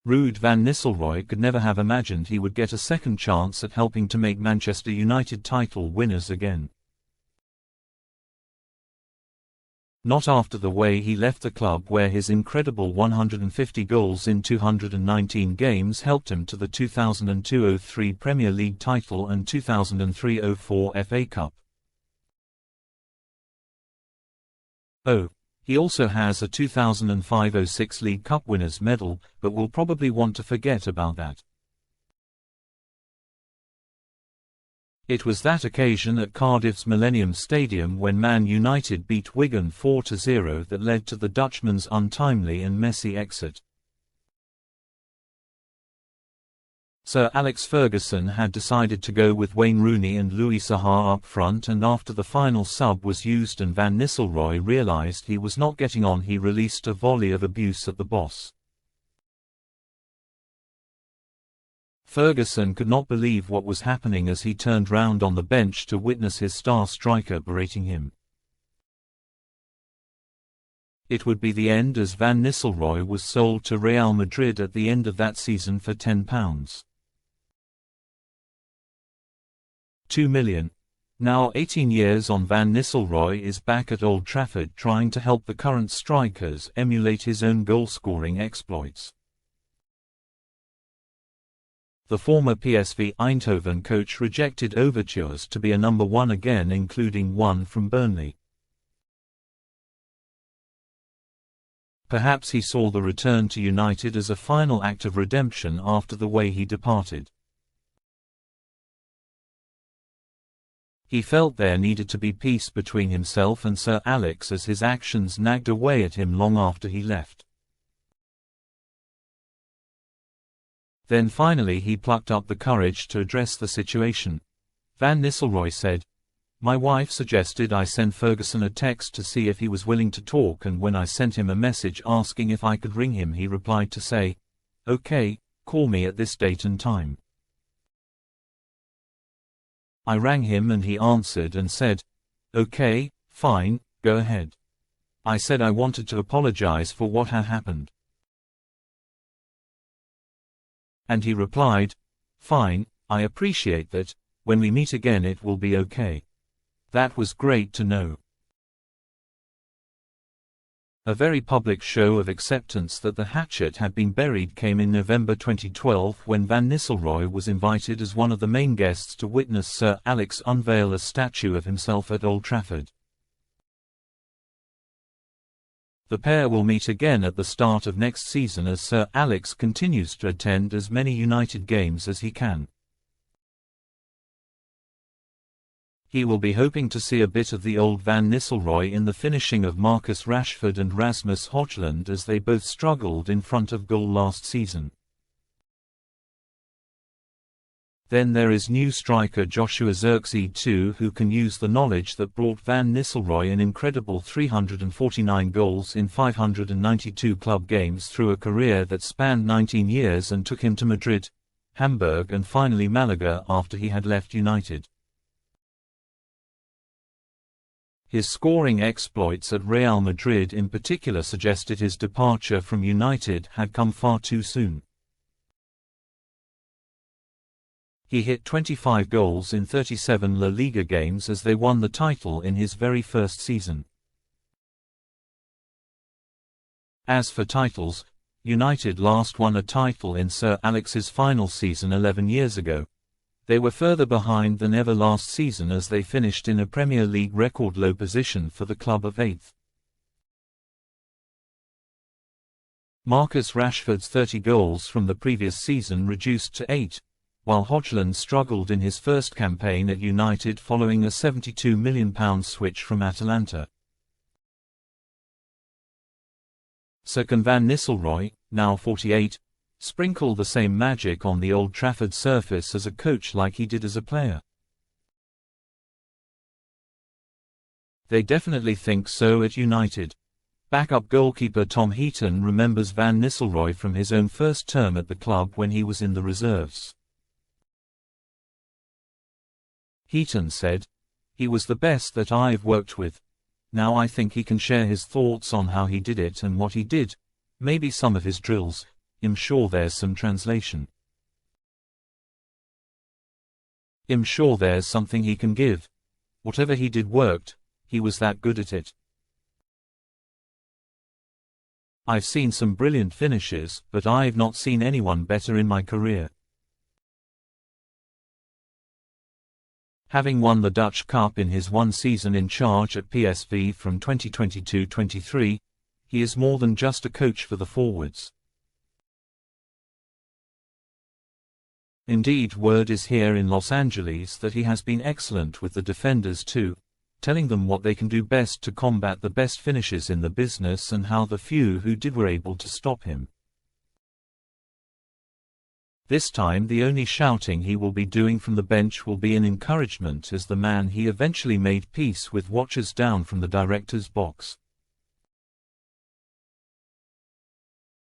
Ruud van Nistelrooy could never have imagined he would get a second chance at helping to make Manchester United title winners again. Not after the way he left the club, where his incredible 150 goals in 219 games helped him to the 2002-03 Premier League title and 2003-04 FA Cup. He also has a 2005-06 League Cup winners' medal, but will probably want to forget about that. It was that occasion at Cardiff's Millennium Stadium when Man United beat Wigan 4-0 that led to the Dutchman's untimely and messy exit. Sir Alex Ferguson had decided to go with Wayne Rooney and Louis Saha up front, and after the final sub was used and Van Nistelrooy realised he was not getting on, he released a volley of abuse at the boss. Ferguson could not believe what was happening as he turned round on the bench to witness his star striker berating him. It would be the end, as Van Nistelrooy was sold to Real Madrid at the end of that season for £10. 2 million. Now 18 years on, Van Nistelrooy is back at Old Trafford trying to help the current strikers emulate his own goal-scoring exploits. The former PSV Eindhoven coach rejected overtures to be a number one again, including one from Burnley. Perhaps he saw the return to United as a final act of redemption after the way he departed. He felt there needed to be peace between himself and Sir Alex, as his actions nagged away at him long after he left. Then finally he plucked up the courage to address the situation. Van Nistelrooy said, "My wife suggested I send Ferguson a text to see if he was willing to talk, and when I sent him a message asking if I could ring him, he replied to say, 'Okay, call me at this date and time.' I rang him and he answered and said, 'Okay, fine, go ahead.' I said I wanted to apologize for what had happened. And he replied, 'Fine, I appreciate that, when we meet again it will be okay.' That was great to know." A very public show of acceptance that the hatchet had been buried came in November 2012 when Van Nistelrooy was invited as one of the main guests to witness Sir Alex unveil a statue of himself at Old Trafford. The pair will meet again at the start of next season as Sir Alex continues to attend as many United games as he can. He will be hoping to see a bit of the old Van Nistelrooy in the finishing of Marcus Rashford and Rasmus Højlund, as they both struggled in front of goal last season. Then there is new striker Joshua Zirkzee too, who can use the knowledge that brought Van Nistelrooy an incredible 349 goals in 592 club games through a career that spanned 19 years and took him to Madrid, Hamburg and finally Malaga after he had left United. His scoring exploits at Real Madrid in particular suggested his departure from United had come far too soon. He hit 25 goals in 37 La Liga games as they won the title in his very first season. As for titles, United last won a title in Sir Alex's final season 11 years ago. They were further behind than ever last season as they finished in a Premier League record low position for the club of 8th. Marcus Rashford's 30 goals from the previous season reduced to 8, while Højlund struggled in his first campaign at United following a £72 million switch from Atalanta. So can Van Nistelrooy, now 48, sprinkle the same magic on the Old Trafford surface as a coach like he did as a player? They definitely think so at United. Backup goalkeeper Tom Heaton remembers Van Nistelrooy from his own first term at the club when he was in the reserves. Heaton said, "He was the best that I've worked with. Now I think he can share his thoughts on how he did it and what he did, maybe some of his drills. I'm sure there's some translation. I'm sure there's something he can give. Whatever he did worked, he was that good at it. I've seen some brilliant finishes, but I've not seen anyone better in my career. Having won the Dutch Cup in his one season in charge at PSV from 2022-23, he is more than just a coach for the forwards. Indeed, word is here in Los Angeles that he has been excellent with the defenders too, telling them what they can do best to combat the best finishes in the business and how the few who did were able to stop him. This time the only shouting he will be doing from the bench will be an encouragement as the man he eventually made peace with watches down from the director's box.